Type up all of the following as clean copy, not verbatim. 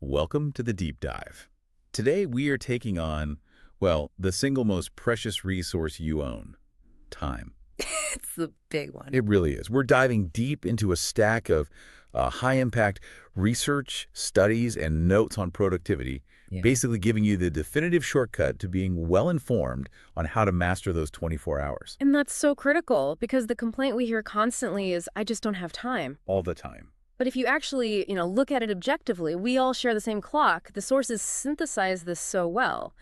Welcome to the Deep Dive. Today we are taking on, well, the single most precious resource you own, time. It's the big one. It really is. We're diving deep into a stack of high-impact research, studies, and notes on productivity, Yeah. basically giving you the definitive shortcut to being well-informed on how to master those 24 hours And that's so critical because the complaint we hear constantly is, I just don't have time. all the time. But if you actually, look at it objectively, we all share the same clock. The sources synthesize this so well.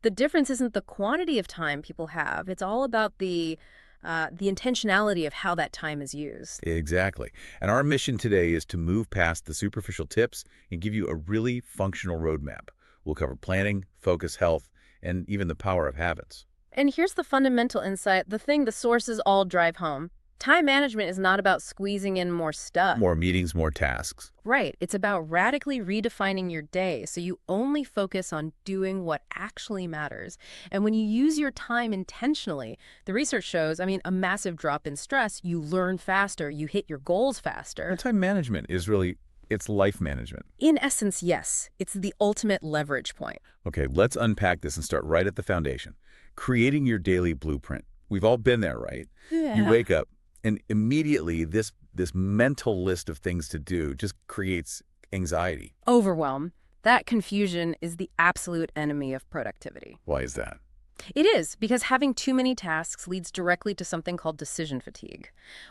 The difference isn't the quantity of time people have. It's all about the intentionality of how that time is used. Exactly. And our mission today is to move past the superficial tips and give you a really functional roadmap. We'll cover planning, focus, health, and even the power of habits. And here's the fundamental insight, the thing the sources all drive home. Time management is not about squeezing in more stuff. More meetings, more tasks. Right. It's about radically redefining your day so you only focus on doing what actually matters. And when you use your time intentionally, the research shows, a massive drop in stress, you learn faster, you hit your goals faster. And time management is really, it's life management. In essence, yes. It's the ultimate leverage point. Okay, let's unpack this and start right at the foundation. Creating your daily blueprint. We've all been there, right? You wake up, and immediately this mental list of things to do just creates anxiety. Overwhelm. That confusion is the absolute enemy of productivity. Why is that? It is, because having too many tasks leads directly to something called decision fatigue.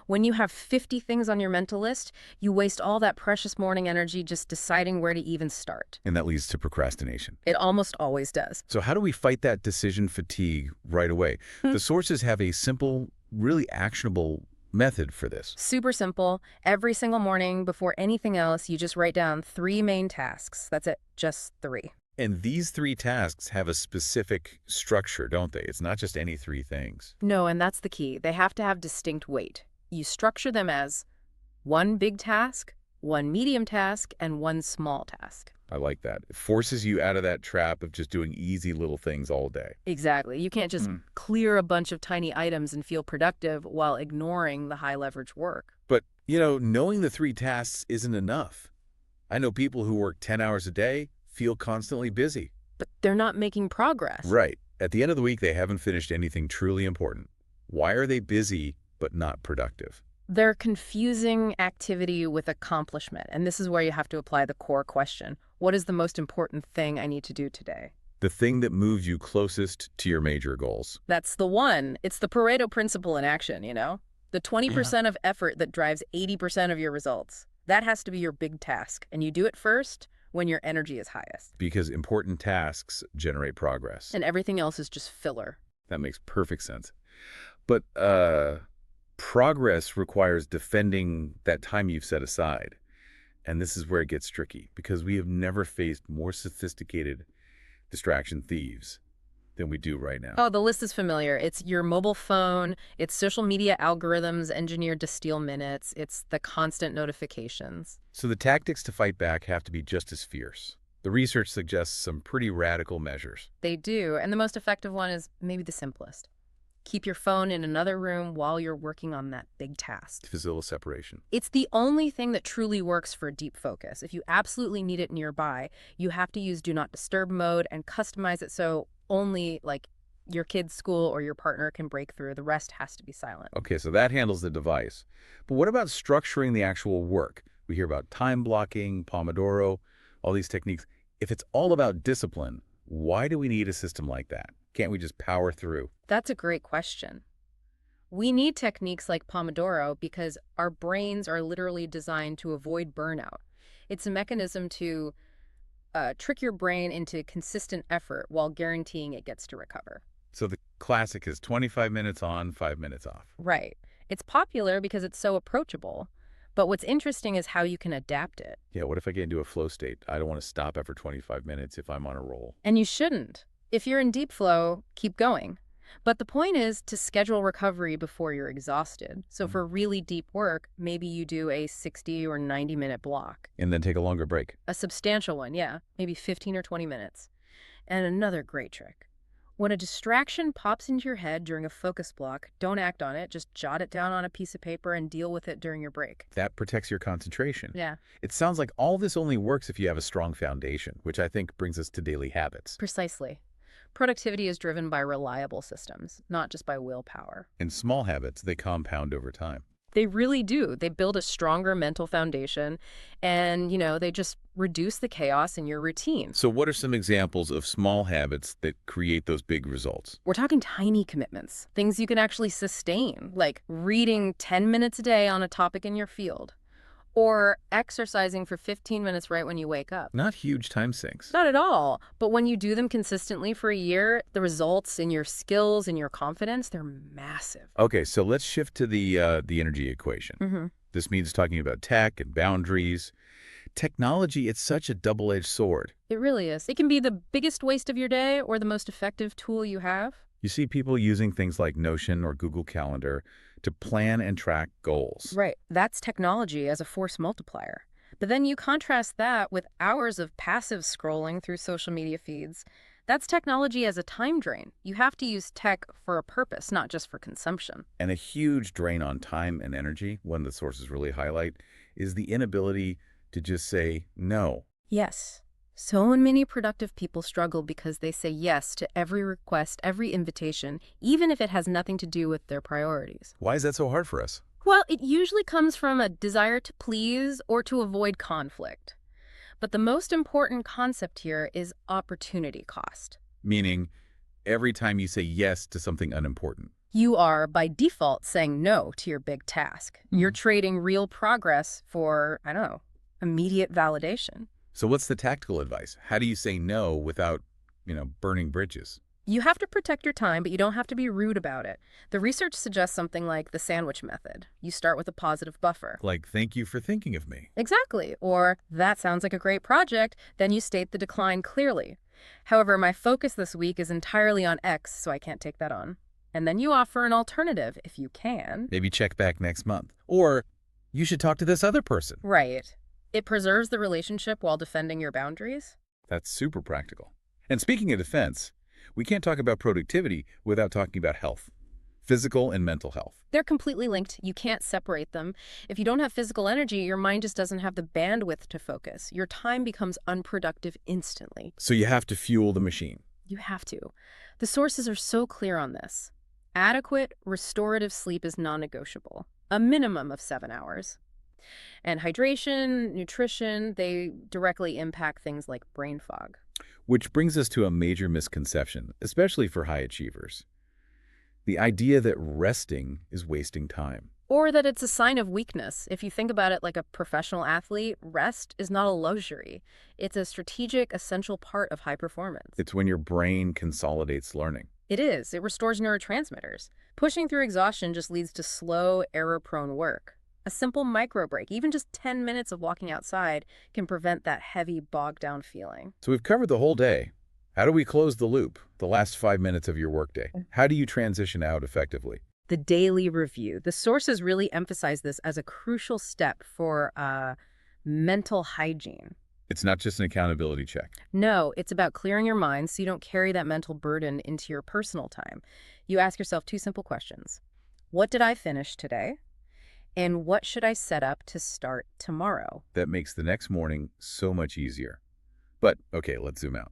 When you have 50 things on your mental list, you waste all that precious morning energy just deciding where to even start. And that leads to procrastination. It almost always does. So how do we fight that decision fatigue right away? The sources have a simple, really actionable method for this. Super simple. Every single morning, before anything else, you just write down 3 main tasks. That's it, just 3. And these 3 tasks have a specific structure, don't they? It's not just any 3 things. No, and that's the key. They have to have distinct weight. You structure them as 1 big task, 1 medium task, and 1 small task. I like that. It forces you out of that trap of just doing easy little things all day. Exactly. You can't just clear a bunch of tiny items and feel productive while ignoring the high leverage work. But, knowing the 3 tasks isn't enough. I know people who work 10 hours a day feel constantly busy. But they're not making progress. Right. At the end of the week, they haven't finished anything truly important. Why are they busy but not productive? They're confusing activity with accomplishment. And this is where you have to apply the core question. What is the most important thing I need to do today? The thing that moves you closest to your major goals. That's the one. It's the Pareto principle in action, The 20% of effort that drives 80% of your results. That has to be your big task. And you do it first when your energy is highest. Because important tasks generate progress. And everything else is just filler. That makes perfect sense. But progress requires defending that time you've set aside. And this is where it gets tricky, because we have never faced more sophisticated distraction thieves than we do right now. Oh, the list is familiar. It's your mobile phone, it's social media algorithms engineered to steal minutes, it's the constant notifications. So the tactics to fight back have to be just as fierce. The research suggests some pretty radical measures. They do, and the most effective one is maybe the simplest. Keep your phone in another room while you're working on that big task. Physical separation. It's the only thing that truly works for deep focus. If you absolutely need it nearby, you have to use Do Not Disturb mode and customize it so only, your kid's school or your partner can break through. The rest has to be silent. Okay, so that handles the device. But what about structuring the actual work? We hear about time blocking, Pomodoro, all these techniques. If it's all about discipline, why do we need a system like that? Can't we just power through? That's a great question. We need techniques like Pomodoro because our brains are literally designed to avoid burnout. It's a mechanism to trick your brain into consistent effort while guaranteeing it gets to recover. So the classic is 25 minutes on, 5 minutes off. Right. It's popular because it's so approachable. But what's interesting is how you can adapt it. Yeah, what if I get into a flow state? I don't want to stop after 25 minutes if I'm on a roll. And you shouldn't. If you're in deep flow, keep going. But the point is to schedule recovery before you're exhausted. So for really deep work, maybe you do a 60 or 90-minute block. And then take a longer break. A substantial one, yeah. Maybe 15 or 20 minutes. And another great trick. When a distraction pops into your head during a focus block, don't act on it. Just jot it down on a piece of paper and deal with it during your break. That protects your concentration. Yeah, It sounds like all this only works if you have a strong foundation, which I think brings us to daily habits. precisely. Productivity is driven by reliable systems, not just by willpower. And small habits, they compound over time. They really do. They build a stronger mental foundation and, they just reduce the chaos in your routine. So what are some examples of small habits that create those big results? We're talking tiny commitments, things you can actually sustain, like reading 10 minutes a day on a topic in your field, or exercising for 15 minutes right when you wake up. Not huge time sinks. Not at all. But when you do them consistently for a year, the results in your skills and your confidence, they're massive. Okay, so let's shift to the energy equation. Hmm. This means talking about tech and boundaries. Technology, it's such a double-edged sword. It really is. It can be the biggest waste of your day or the most effective tool you have. You see people using things like Notion or Google Calendar to plan and track goals. Right. That's technology as a force multiplier. But then you contrast that with hours of passive scrolling through social media feeds. That's technology as a time drain. You have to use tech for a purpose, not just for consumption. And a huge drain on time and energy, one the sources really highlight, is the inability to just say no. Yes. So many productive people struggle because they say yes to every request, every invitation, even if it has nothing to do with their priorities. Why is that so hard for us? Well, it usually comes from a desire to please or to avoid conflict. But the most important concept here is opportunity cost. Meaning, every time you say yes to something unimportant. You are, by default, saying no to your big task. You're trading real progress for, immediate validation. So what's the tactical advice? How do you say no without, burning bridges? You have to protect your time, but you don't have to be rude about it. The research suggests something like the sandwich method. You start with a positive buffer. Like, thank you for thinking of me. Exactly. Or, that sounds like a great project. Then you state the decline clearly. However, my focus this week is entirely on X, so I can't take that on. And then you offer an alternative, if you can. Maybe check back next month. Or, you should talk to this other person. Right. It preserves the relationship while defending your boundaries. That's super practical. And speaking of defense, we can't talk about productivity without talking about health, physical and mental health. They're completely linked. You can't separate them. If you don't have physical energy, your mind just doesn't have the bandwidth to focus. Your time becomes unproductive instantly. So you have to fuel the machine. You have to. The sources are so clear on this. Adequate, restorative sleep is non-negotiable, a minimum of 7 hours. And hydration, nutrition, they directly impact things like brain fog. Which brings us to a major misconception, especially for high achievers. The idea that resting is wasting time. Or that it's a sign of weakness. If you think about it like a professional athlete, rest is not a luxury. It's a strategic, essential part of high performance. It's when your brain consolidates learning. It is. It restores neurotransmitters. Pushing through exhaustion just leads to slow, error-prone work. A simple micro break, even just 10 minutes of walking outside, can prevent that heavy, bogged-down feeling. So we've covered the whole day. How do we close the loop, the last 5 minutes of your workday? How do you transition out effectively? The daily review. The sources really emphasize this as a crucial step for mental hygiene. It's not just an accountability check. No, it's about clearing your mind so you don't carry that mental burden into your personal time. You ask yourself 2 simple questions. What did I finish today? And what should I set up to start tomorrow? That makes the next morning so much easier. But, okay, let's zoom out.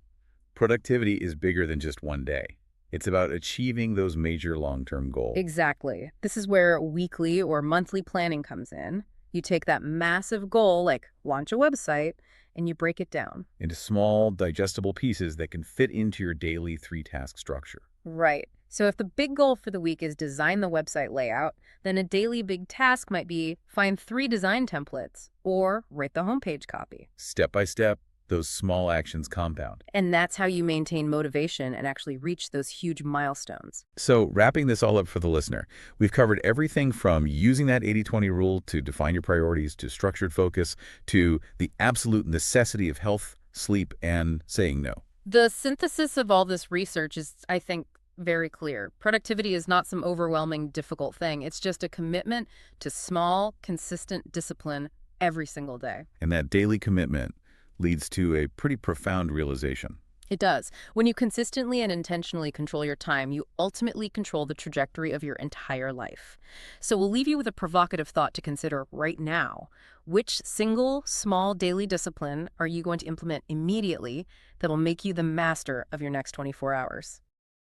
Productivity is bigger than just one day. It's about achieving those major long-term goals. Exactly. This is where weekly or monthly planning comes in. You take that massive goal, like launch a website, and you break it down. Into small, digestible pieces that can fit into your daily 3-task structure. Right. So if the big goal for the week is design the website layout, then a daily big task might be find 3 design templates or write the homepage copy. Step by step, those small actions compound. And that's how you maintain motivation and actually reach those huge milestones. So wrapping this all up for the listener, we've covered everything from using that 80-20 rule to define your priorities, to structured focus, to the absolute necessity of health, sleep, and saying no. The synthesis of all this research is, I think, very clear. Productivity is not some overwhelming, difficult thing. It's just a commitment to small, consistent discipline every single day. And that daily commitment leads to a pretty profound realization. It does. When you consistently and intentionally control your time, you ultimately control the trajectory of your entire life. So we'll leave you with a provocative thought to consider right now. Which single, small daily discipline are you going to implement immediately that'll make you the master of your next 24 hours?